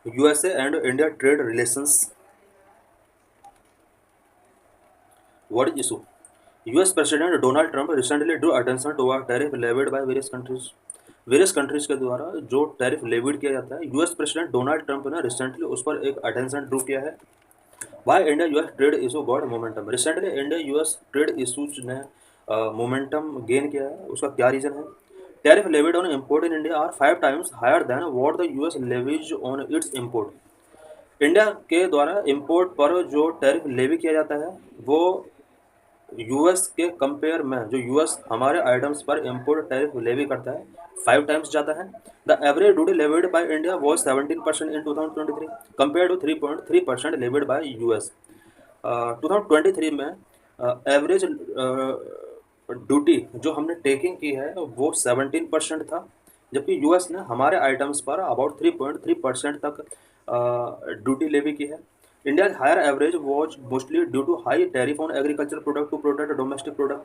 USA and India trade relations. What is issue? US President Donald Trump recently drew attention toward tariff levied by various countries. Various countries के द्वारा जो tariff levied किया जाता है, US president Donald Trump ने recently उस पर एक अटेंशन ड्रू किया है। Why India US trade issue got momentum. Recently India US trade issues ने मोमेंटम गेन किया है। उसका क्या रीजन है? Tariff levied on import in India are 5 times higher than what the US levies on its import. India के द्वारा import पर जो टैरिफ लेवी किया जाता है वो यूएस के कंपेयर में जो यूएस हमारे आइटम्स पर इम्पोर्ट टैरिफ लेवी करता है 5 times ज़्यादा है। The average duty levied by India was 17% in 2023 compare to 3.3% levied by US. 2023 में एवरेज ड्यूटी जो हमने टेकिंग की है वो 17% था, जबकि यूएस ने हमारे आइटम्स पर अबाउट 3.3% तक ड्यूटी लेवी की है। India's higher average was mostly due to high tariff on agricultural product to protect domestic product।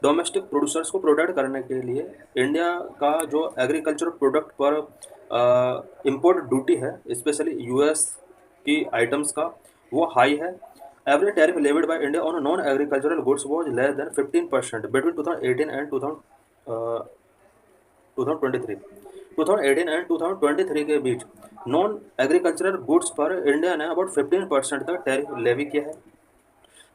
Domestic producers को प्रोटेक्ट करने के लिए इंडिया का जो एग्रीकल्चर प्रोडक्ट पर इंपोर्ट ड्यूटी है, स्पेशली यूएस की आइटम्स का, वो हाई है। Average tariff levied by India on non agricultural goods was less than 15% between 2018 and 2023। 2018 and 2023 के बीच नॉन एग्रीकल्चरल गुड्स पर इंडिया ने अबाउट 15% तक टैरिफ लेवी किया है।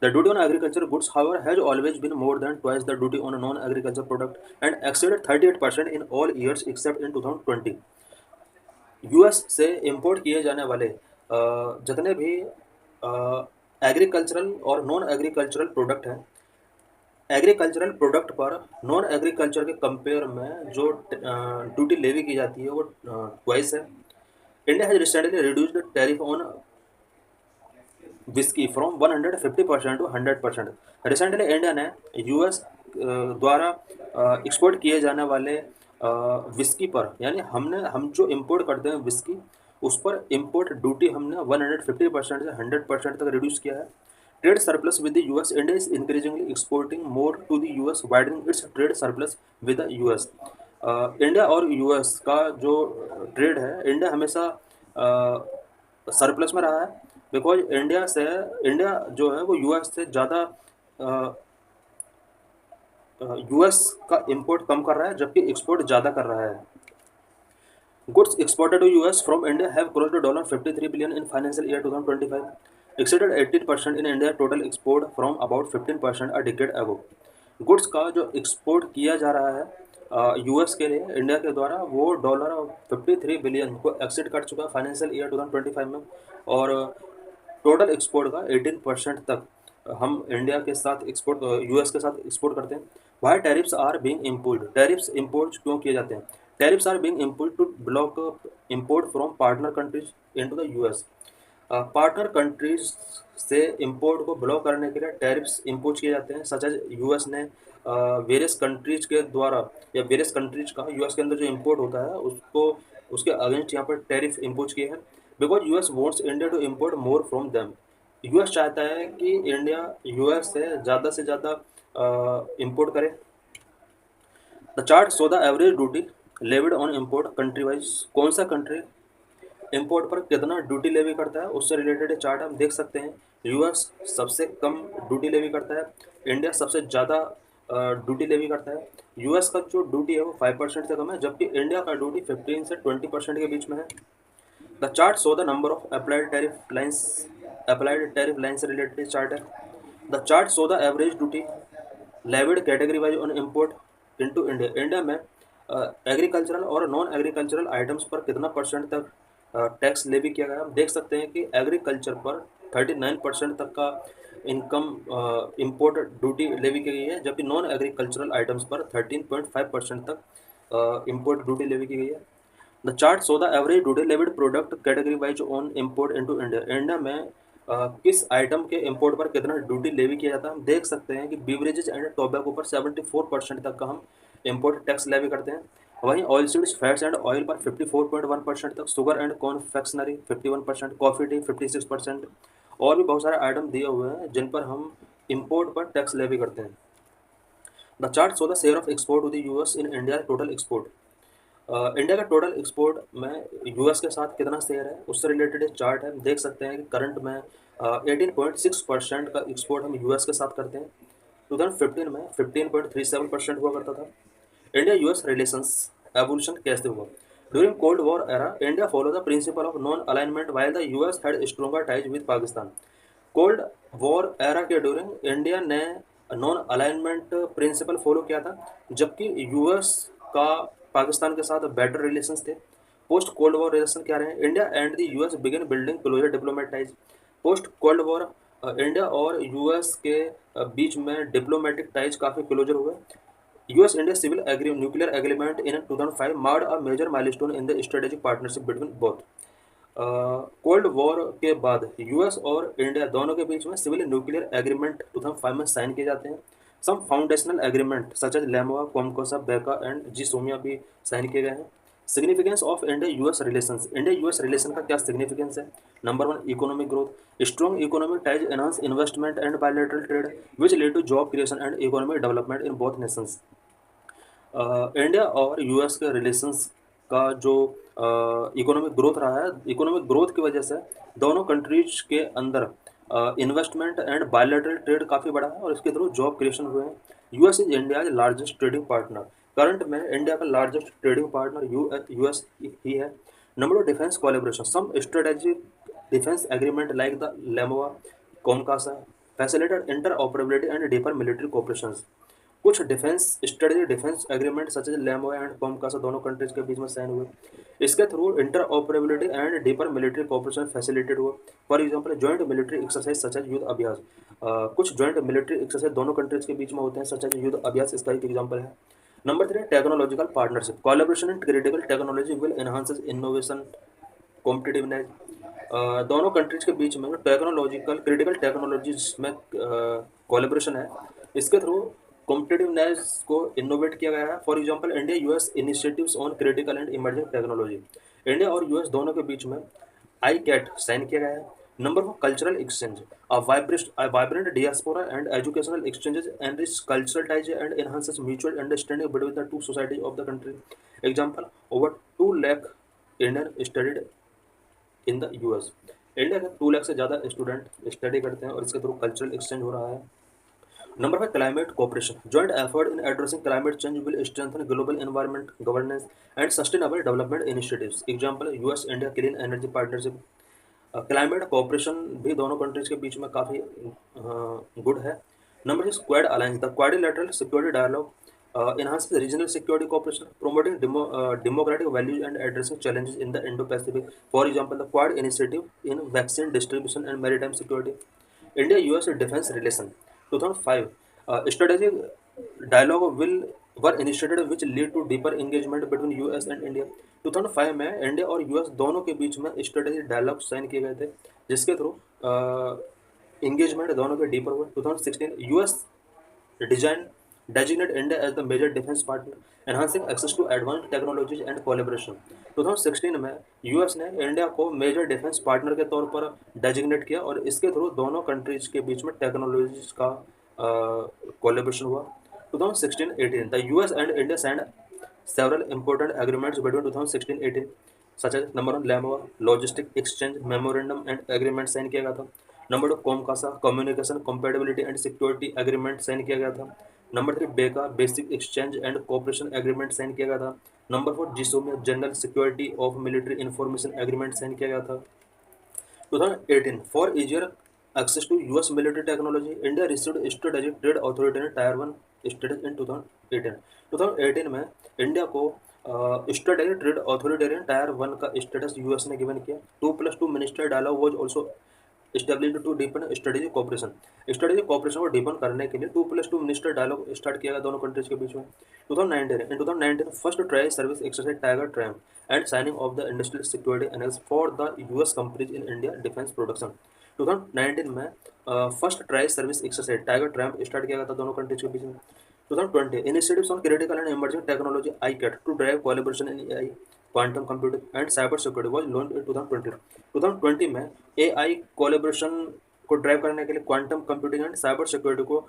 The duty on agriculture goods however has always been more than twice the duty on non agriculture product and exceeded 38% in all years except in 2020। US से import किए जाने वाले जितने भी एग्रीकल्चरल और नॉन एग्रीकल्चरल प्रोडक्ट हैं, agricultural product पर non agriculture के कंपेयर में जो ड्यूटी लेवी की जाती है वो ट्वाइस है। India has recently reduced tariff on whisky from 150% to 100%। Recently India ने यूएस द्वारा एक्सपोर्ट किए जाने वाले विस्की पर, यानी हम जो इंपोर्ट करते हैं विस्की, उस पर इंपोर्ट ड्यूटी हमने 150% से 100% तक रिड्यूस किया है। Trade surplus with the US. India is increasingly exporting more to the US, widening its trade surplus with the US. India और यूएस का जो ट्रेड है, इंडिया हमेशा सरप्लस में रहा है, बिकॉज इंडिया जो है वो यूएस से ज़्यादा यूएस का इंपोर्ट कम कर रहा है, जबकि एक्सपोर्ट ज़्यादा कर रहा है। Goods exported to US from India have crossed $53 billion in financial year 2025, exceeded 18% in India total export from about 15% a decade ago। Goods का जो एक्सपोर्ट किया जा रहा है यूएस के लिए इंडिया के द्वारा, वो $53 बिलियन को एक्सीड कर चुका है फाइनेंशियल ईयर 2025 में, और टोटल एक्सपोर्ट का 18% तक हम इंडिया के साथ एक्सपोर्ट यूएस के साथ एक्सपोर्ट करते हैं। Why tariffs are being import. Tariffs import क्यों किए जाते हैं? Tariffs are being import to block import from partner countries into the US. Partner countries से इंपोर्ट को ब्लॉक करने के लिए टैरिफ्स इम्पोज किए जाते हैं, सच एज यूएस ने वेरियस कंट्रीज के द्वारा या वेरियस कंट्रीज का यूएस के अंदर जो इंपोर्ट होता है उसको उसके अगेंस्ट यहाँ पर टैरिफ इम्पोज किए हैं, because US wants India to import more from them. US चाहता है कि इंडिया यूएस से ज़्यादा इंपोर्ट करे। The chart show the average duty levied on import country wise. कौन सा कंट्री इंपोर्ट पर कितना ड्यूटी लेवी करता है उससे रिलेटेड चार्ट हम देख सकते हैं। यूएस सबसे कम ड्यूटी लेवी करता है, इंडिया सबसे ज़्यादा ड्यूटी लेवी करता है। यूएस का जो ड्यूटी है वो 5% से कम है, जबकि इंडिया का ड्यूटी 15 से 20% के बीच में है। The chart show the number of applied tariff lines से रिलेटेड चार्ट है। The chart show the average duty levied category wise on import into India. India में एग्रीकल्चरल और नॉन एग्रीकल्चरल आइटम्स पर कितना परसेंट तक टैक्स लेवी किया गया। हम देख सकते हैं कि एग्रीकल्चर पर 39% तक का इनकम इंपोर्ट ड्यूटी लेवी की गई है, जबकि नॉन एग्रीकल्चरल आइटम्स पर 13.5% तक इंपोर्ट ड्यूटी लेवी की गई है। The chart show the average duty levied product category wise on import into India. India में किस आइटम के इंपोर्ट पर कितना ड्यूटी लेवी किया जाता है। हम देख सकते हैं कि बीवरेजेस एंड टोबैको पर 74% तक का हम इंपोर्ट टैक्स लेवी करते हैं। वहीं oil seeds, fats and oil पर 54.1% तक, sugar and confectionery 51%, coffee tea 56%, और भी बहुत सारे आइटम दिए हुए हैं जिन पर हम इंपोर्ट पर टैक्स लेवी करते हैं। The chart show the share of export to the US in India total export. India का टोटल एक्सपोर्ट में यूएस के साथ कितना शेयर है उससे रिलेटेड एक चार्ट है। देख सकते हैं कि करंट में 18.6% का एक्सपोर्ट हम यूएस के साथ करते हैं। 2015 में 15.37% हुआ करता था। इंडिया यूएस रिलेशंस एवोल्यूशन कैसे हुआ? During cold war era India follow the principle of non alignment while the US had stronger ties with Pakistan. Cold war era के ड्यूरिंग इंडिया ने नॉन अलाइनमेंट प्रिंसिपल फॉलो किया था, जबकि US का पाकिस्तान के साथ बेटर रिलेशंस थे। पोस्ट कोल्ड वॉर रिलेशन क्या रहे? India and the US begin building closer diplomatic ties. Post cold war India और यूएस के बीच में डिप्लोमेटिक टाइज काफ़ी क्लोजर हुए। US India civil nuclear agreement in 2005 marked a major milestone in the strategic partnership between both. Cold war के बाद US और India दोनों के बीच में सिविल न्यूक्लियर एग्रीमेंट 2005 में साइन किए जाते हैं। Some foundational agreement such as LEMOA, COMCASA, BECA and GSOMIA भी साइन किए गए हैं। Significance of India US relations. India US relation का क्या सिग्निफिकेंस है? Number one, economic growth. Strong economic ties enhance investment and bilateral trade which lead to job creation and economic development in both nations. India और US के relations का जो economic growth रहा है, economic growth की वजह से दोनों कंट्रीज के अंदर इन्वेस्टमेंट एंड बायलैटरल ट्रेड काफ़ी बढ़ा है और इसके थ्रू जॉब क्रिएशन हुए हैं। US is India largest trading partner. Current में इंडिया का लार्जेस्ट ट्रेडिंग पार्टनर यूएस ही है। Number of defence collaboration. Some strategic defence agreement like the LEMOA, COMCASA facilitate interoperability and deeper military cooperation. कुछ defence strategic defence agreement such as LEMOA and COMCASA दोनों countries के बीच में sign हुए। इसके through interoperability and deeper military cooperation facilitate हुआ। For example joint military exercise such as युद्ध अभ्यास। कुछ जॉइंट मिलिट्री एक्सरसाइज दोनों कंट्रीज के बीच में होते हैं सच एज युद्ध अभ्यास, इसका एक एग्जांपल है। Number three, technological partnership. Collaboration in critical technology will enhance innovation competitiveness. दोनों कंट्रीज के बीच में टेक्नोलॉजिकल क्रिटिकल टेक्नोलॉजीज में कोलैबोरेशन है, इसके थ्रू कॉम्पिटिटिवनेस को इनोवेट किया गया है। For example India US initiatives on critical and emerging technology. India और यूएस दोनों के बीच में आई कैट साइन किया गया है। Number four, cultural exchange. A vibrant diaspora and educational exchanges enrich cultural ties and enhances mutual understanding between the two societies of the country. Example, over 2 lakh Indian studied in the US. India के 2 लाख से ज़्यादा student study करते हैं और इसके through cultural exchange हो रहा है। Number five, climate cooperation. Joint effort in addressing climate change will strengthen global environment governance and sustainable development initiatives. Example, US India clean energy partnership. Climate cooperation भी दोनों countries के बीच में काफ़ी good है। Number six, quad alliance. The quadrilateral security dialogue enhances regional security cooperation, promoting democratic values and addressing challenges in the Indo-Pacific. For example, the Quad initiative in vaccine distribution and maritime security. India-US defense relation. 2005, strategic dialogue were initiated which lead to deeper engagement between US and India. 2005 में India और US दोनों के बीच में strategic dialogue sign किए गए थे, जिसके थ्रू एंगेजमेंट दोनों के डीपर हुए। 2016, US design designate India as the major defense partner, enhancing access to advanced technologies and collaboration. 2016 में यूएस ने इंडिया को मेजर डिफेंस पार्टनर के तौर पर डेजिग्नेट किया और इसके थ्रू दोनों कंट्रीज के बीच में टेक्नोलॉजीज का कोलेब्रेशन हुआ। 2016-18, the US and India signed several important agreements between 2016-18, such as number one, LEMOA logistic exchange memorandum and agreement sign किया गया था। Number two, COMCASA communication compatibility and security agreement sign किया गया था। Number three, BECA basic exchange and cooperation agreement sign किया गया था। Number four, GSOMIA general security of military information agreement sign किया गया था। 2018, for easier access to US military technology, India received strategic trade authoritarian Tier 1 status in 2018। 2018 में India को strategic trade authoritarian tyre 1 का status US ने given किया। 2+2 minister dialogue was also established to deepen strategic cooperation. Strategic cooperation को deepen करने के लिए 2+2 minister dialogue start किया गया दोनों कंट्रीज के बीच में। 2019 first tri service exercise tiger triumph and signing of the industrial security annex for the US companies in India defence production. 2019 में first tri service exercise tiger triumph start किया गया था दोनों कंट्रीज के बीच में। 2020, initiatives on critical and emerging technology ICAT to drive collaboration in AI, quantum computing and cyber security was launched in 2020। 2020 में AI collaboration को ड्राइव करने के लिए, quantum computing and cyber security को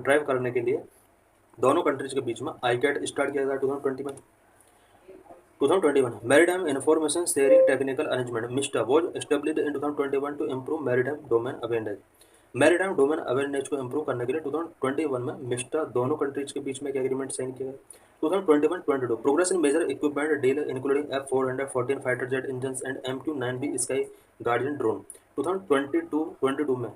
ड्राइव करने के लिए दोनों कंट्रीज के बीच में ICAT स्टार्ट किया गया 2020 में। 2021 Maritime Information Sharing Technical Arrangement MISTA was established in 2021 to improve maritime domain awareness. Maritime domain awareness को इम्प्रूव करने के लिए 2021 में मिस्टा दोनों कंट्रीज के बीच में एक एग्रीमेंट साइन किया गया। 2021-22 progress in major equipment deal including F414 fighter jet engine and MQ-9B sky guardian drone. 2022 में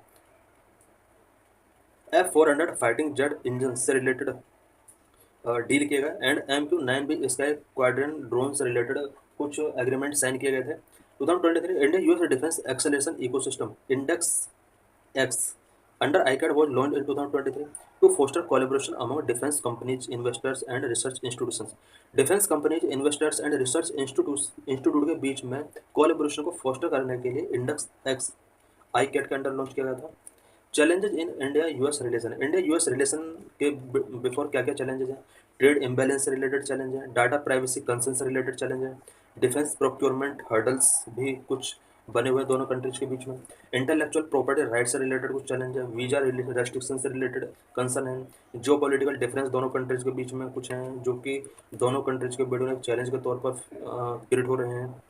F400 फाइटिंग जेट इंजन से रिलेटेड डील किए गए and MQ-9B sky squadron drone से रिलेटेड कुछ एग्रीमेंट साइन किए गए थे। 2023 India US defence acceleration ecosystem index X under ICAD was launched in 2023 to foster collaboration among defense companies, investors and research institutions. Defense companies, investors and research institute के बीच में collaboration को foster करने के लिए इंडेक्स X ICAD के under launch किया गया था। Challenges in India US relation, India US relation के बिफोर क्या क्या चैलेंजेस हैं? ट्रेड इम्बैलेंस से रिलेटेड चैलेंज है, डाटा प्राइवेसी कंसर्न से रिलेटेड चैलेंज है, डिफेंस प्रोक्योरमेंट हर्डल्स भी कुछ बने हुए दोनों कंट्रीज के बीच में, इंटेलेक्चुअल प्रॉपर्टी राइट से रिलेटेड कुछ चैलेंज है, वीजा रेस्ट्रिक्शन से रिलेटेड कंसर्न है, जियो पॉलिटिकल डिफरेंस दोनों कंट्रीज के बीच में कुछ हैं जो कि दोनों कंट्रीज के बीच में चैलेंज के तौर पर क्रिएट हो रहे हैं।